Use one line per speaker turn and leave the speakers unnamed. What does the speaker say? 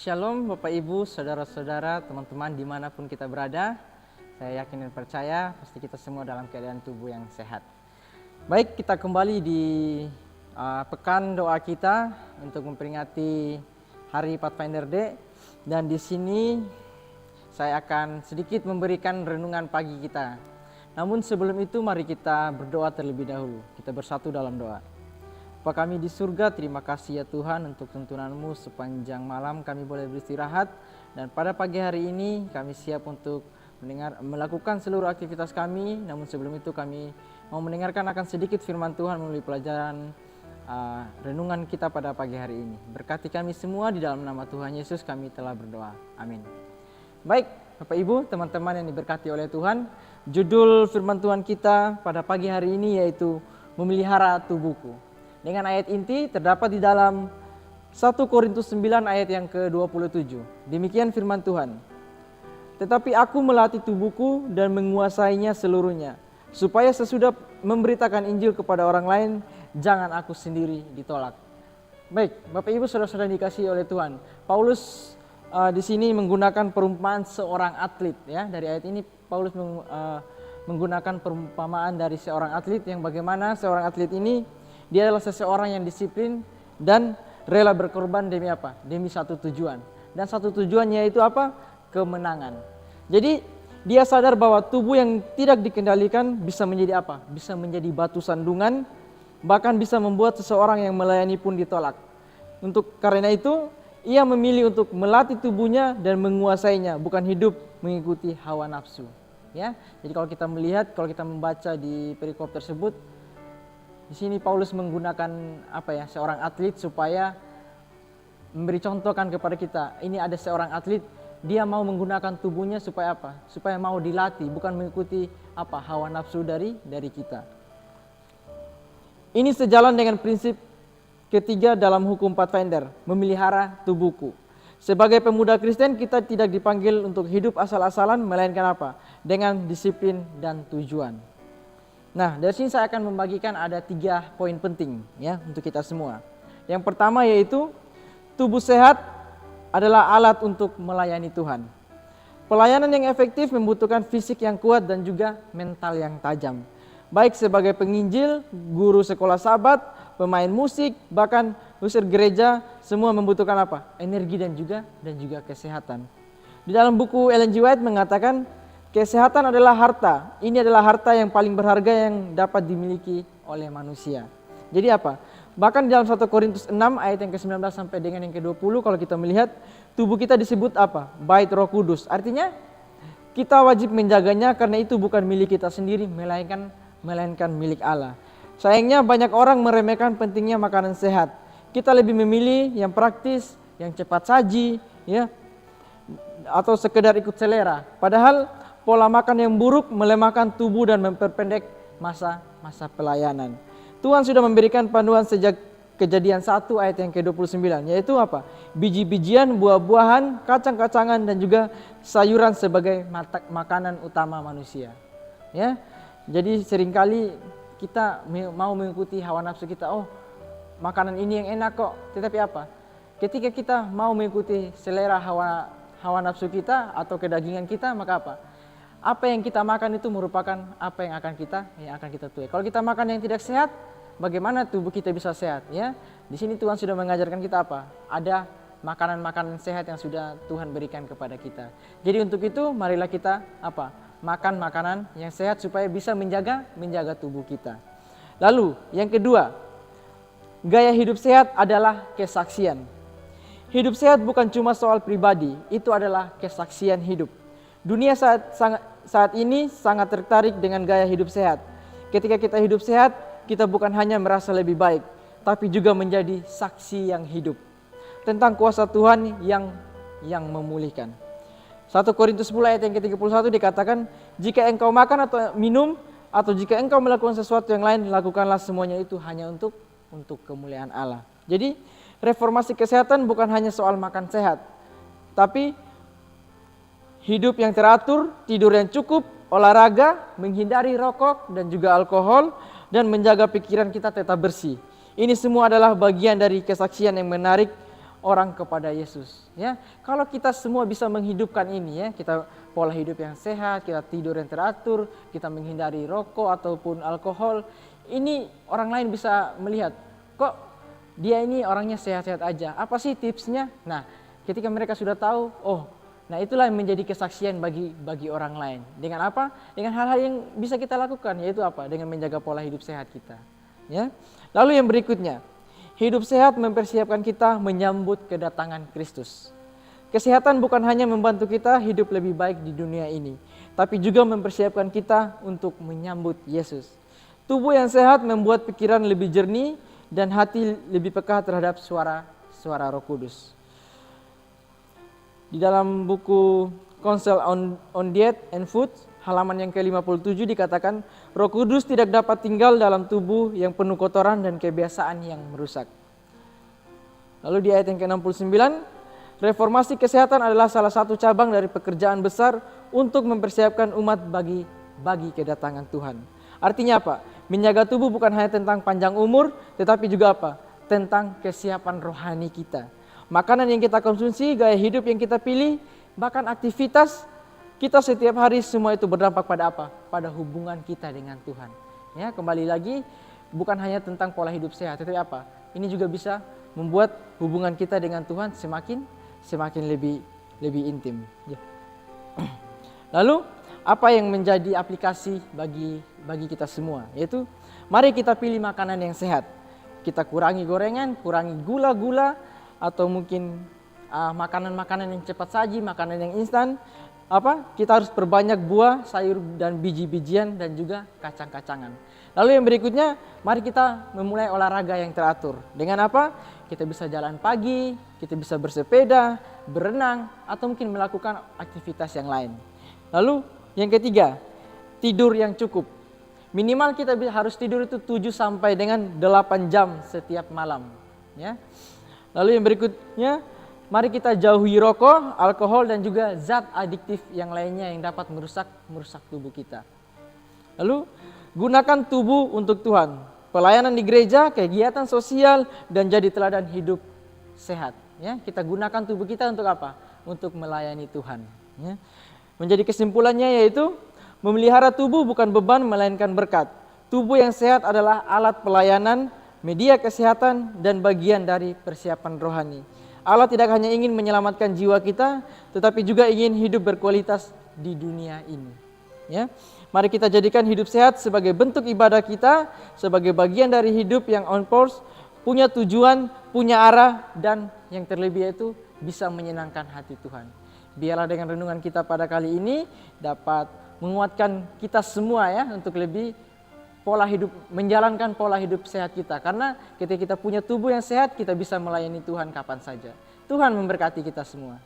Shalom Bapak Ibu, Saudara-saudara, teman-teman dimanapun kita berada. Saya yakin dan percaya pasti kita semua dalam keadaan tubuh yang sehat. Baik, kita kembali di pekan doa kita untuk memperingati Hari Pathfinder Day. Dan di sini saya akan sedikit memberikan renungan pagi kita. Namun sebelum itu mari kita berdoa terlebih dahulu. Kita bersatu dalam doa. Bapa kami di surga, terima kasih ya Tuhan untuk tuntunan-Mu sepanjang malam kami boleh beristirahat. Dan pada pagi hari ini kami siap untuk melakukan seluruh aktivitas kami. Namun sebelum itu kami mau mendengarkan akan sedikit firman Tuhan melalui pelajaran renungan kita pada pagi hari ini. Berkati kami semua di dalam nama Tuhan Yesus kami telah berdoa. Amin. Baik Bapak Ibu, teman-teman yang diberkati oleh Tuhan. Judul firman Tuhan kita pada pagi hari ini yaitu memelihara tubuhku. Dengan ayat inti terdapat di dalam 1 Korintus 9 ayat yang ke-27. Demikian firman Tuhan. Tetapi aku melatih tubuhku dan menguasainya seluruhnya, supaya sesudah memberitakan Injil kepada orang lain, jangan aku sendiri ditolak. Baik, Bapak Ibu Saudara-saudara dikasihi oleh Tuhan. Paulus di sini menggunakan perumpamaan seorang atlet ya. Dari ayat ini Paulus menggunakan perumpamaan dari seorang atlet yang bagaimana seorang atlet ini dia adalah seseorang yang disiplin dan rela berkorban demi apa? Demi satu tujuan. Dan satu tujuannya itu apa? Kemenangan. Jadi dia sadar bahwa tubuh yang tidak dikendalikan bisa menjadi apa? Bisa menjadi batu sandungan, bahkan bisa membuat seseorang yang melayani pun ditolak. Karena itu ia memilih untuk melatih tubuhnya dan menguasainya, bukan hidup mengikuti hawa nafsu. Ya, jadi kalau kita membaca di perikop tersebut, di sini Paulus menggunakan seorang atlet supaya memberi contohkan kepada kita. Ini ada seorang atlet, dia mau menggunakan tubuhnya supaya apa? Supaya mau dilatih, bukan mengikuti hawa nafsu dari kita. Ini sejalan dengan prinsip ketiga dalam hukum Pathfinder, memelihara tubuhku. Sebagai pemuda Kristen kita tidak dipanggil untuk hidup asal-asalan, melainkan apa? Dengan disiplin dan tujuan. Nah, dari sini saya akan membagikan ada 3 poin penting ya untuk kita semua. Yang pertama yaitu tubuh sehat adalah alat untuk melayani Tuhan. Pelayanan yang efektif membutuhkan fisik yang kuat dan juga mental yang tajam. Baik sebagai penginjil, guru sekolah sahabat, pemain musik, bahkan usir gereja, semua membutuhkan apa? Energi dan juga kesehatan. Di dalam buku Ellen G. White mengatakan kesehatan adalah harta. Ini adalah harta yang paling berharga yang dapat dimiliki oleh manusia. Jadi apa? Bahkan di dalam 1 Korintus 6 ayat yang ke-19 sampai dengan yang ke-20 kalau kita melihat tubuh kita disebut apa? Bait Roh Kudus. Artinya kita wajib menjaganya karena itu bukan milik kita sendiri melainkan milik Allah. Sayangnya banyak orang meremehkan pentingnya makanan sehat. Kita lebih memilih yang praktis, yang cepat saji, ya, atau sekedar ikut selera. Padahal pola makan yang buruk melemahkan tubuh dan memperpendek masa pelayanan. Tuhan sudah memberikan panduan sejak Kejadian 1 ayat yang ke-29, yaitu apa? Biji-bijian, buah-buahan, kacang-kacangan dan juga sayuran sebagai makanan utama manusia. Ya. Jadi seringkali kita mau mengikuti hawa nafsu kita, makanan ini yang enak kok. Tetapi apa? Ketika kita mau mengikuti selera hawa nafsu kita atau kedagingan kita, maka apa? Apa yang kita makan itu merupakan apa yang akan kita tuai. Kalau kita makan yang tidak sehat, bagaimana tubuh kita bisa sehat? Ya, di sini Tuhan sudah mengajarkan kita apa? Ada makanan-makanan sehat yang sudah Tuhan berikan kepada kita. Jadi untuk itu, marilah kita makan makanan yang sehat supaya bisa menjaga tubuh kita. Lalu yang kedua, gaya hidup sehat adalah kesaksian. Hidup sehat bukan cuma soal pribadi, itu adalah kesaksian hidup. Dunia saat ini sangat tertarik dengan gaya hidup sehat. Ketika kita hidup sehat, kita bukan hanya merasa lebih baik, tapi juga menjadi saksi yang hidup tentang kuasa Tuhan yang memulihkan. 1 Korintus 10 ayat yang ke-31 dikatakan, jika engkau makan atau minum, atau jika engkau melakukan sesuatu yang lain, lakukanlah semuanya itu hanya untuk kemuliaan Allah. Jadi reformasi kesehatan bukan hanya soal makan sehat, tapi hidup yang teratur, tidur yang cukup, olahraga, menghindari rokok dan juga alkohol, dan menjaga pikiran kita tetap bersih. Ini semua adalah bagian dari kesaksian yang menarik orang kepada Yesus. Ya, kalau kita semua bisa menghidupkan ini, ya, kita pola hidup yang sehat, kita tidur yang teratur, kita menghindari rokok ataupun alkohol, ini orang lain bisa melihat, kok dia ini orangnya sehat-sehat aja. Apa sih tipsnya? Nah, ketika mereka sudah tahu, oh, nah itulah yang menjadi kesaksian bagi orang lain. Dengan apa? Dengan hal-hal yang bisa kita lakukan, yaitu apa? Dengan menjaga pola hidup sehat kita. Ya. Lalu yang berikutnya, hidup sehat mempersiapkan kita menyambut kedatangan Kristus. Kesehatan bukan hanya membantu kita hidup lebih baik di dunia ini, tapi juga mempersiapkan kita untuk menyambut Yesus. Tubuh yang sehat membuat pikiran lebih jernih dan hati lebih peka terhadap suara Roh Kudus. Di dalam buku Counsel on Diet and Food, halaman yang ke-57 dikatakan, Roh Kudus tidak dapat tinggal dalam tubuh yang penuh kotoran dan kebiasaan yang merusak. Lalu di ayat yang ke-69, reformasi kesehatan adalah salah satu cabang dari pekerjaan besar untuk mempersiapkan umat bagi kedatangan Tuhan. Artinya apa? Menjaga tubuh bukan hanya tentang panjang umur, tetapi juga apa? Tentang kesiapan rohani kita. Makanan yang kita konsumsi, gaya hidup yang kita pilih, bahkan aktivitas kita setiap hari, semua itu berdampak pada apa? Pada hubungan kita dengan Tuhan. Ya, kembali lagi, bukan hanya tentang pola hidup sehat, tetapi apa? Ini juga bisa membuat hubungan kita dengan Tuhan semakin lebih intim. Ya. Lalu apa yang menjadi aplikasi bagi kita semua? Yaitu mari kita pilih makanan yang sehat. Kita kurangi gorengan, kurangi gula-gula, atau mungkin makanan-makanan yang cepat saji, makanan yang instan. Kita harus perbanyak buah, sayur dan biji-bijian dan juga kacang-kacangan. Lalu yang berikutnya, mari kita memulai olahraga yang teratur. Dengan apa? Kita bisa jalan pagi, kita bisa bersepeda, berenang, atau mungkin melakukan aktivitas yang lain. Lalu yang ketiga, tidur yang cukup. Minimal kita harus tidur itu 7 sampai dengan 8 jam setiap malam. Ya. Lalu yang berikutnya, mari kita jauhi rokok, alkohol, dan juga zat adiktif yang lainnya yang dapat merusak tubuh kita. Lalu, gunakan tubuh untuk Tuhan. Pelayanan di gereja, kegiatan sosial, dan jadi teladan hidup sehat. Ya, kita gunakan tubuh kita untuk apa? Untuk melayani Tuhan. Ya. Menjadi kesimpulannya yaitu, memelihara tubuh bukan beban, melainkan berkat. Tubuh yang sehat adalah alat pelayanan, media kesehatan, dan bagian dari persiapan rohani. Allah tidak hanya ingin menyelamatkan jiwa kita, tetapi juga ingin hidup berkualitas di dunia ini. Ya, mari kita jadikan hidup sehat sebagai bentuk ibadah kita, sebagai bagian dari hidup yang on course, punya tujuan, punya arah, dan yang terlebih itu bisa menyenangkan hati Tuhan. Biarlah dengan renungan kita pada kali ini dapat menguatkan kita semua ya untuk lebih menjalankan pola hidup sehat kita. Karena ketika kita punya tubuh yang sehat, kita bisa melayani Tuhan kapan saja. Tuhan memberkati kita semua.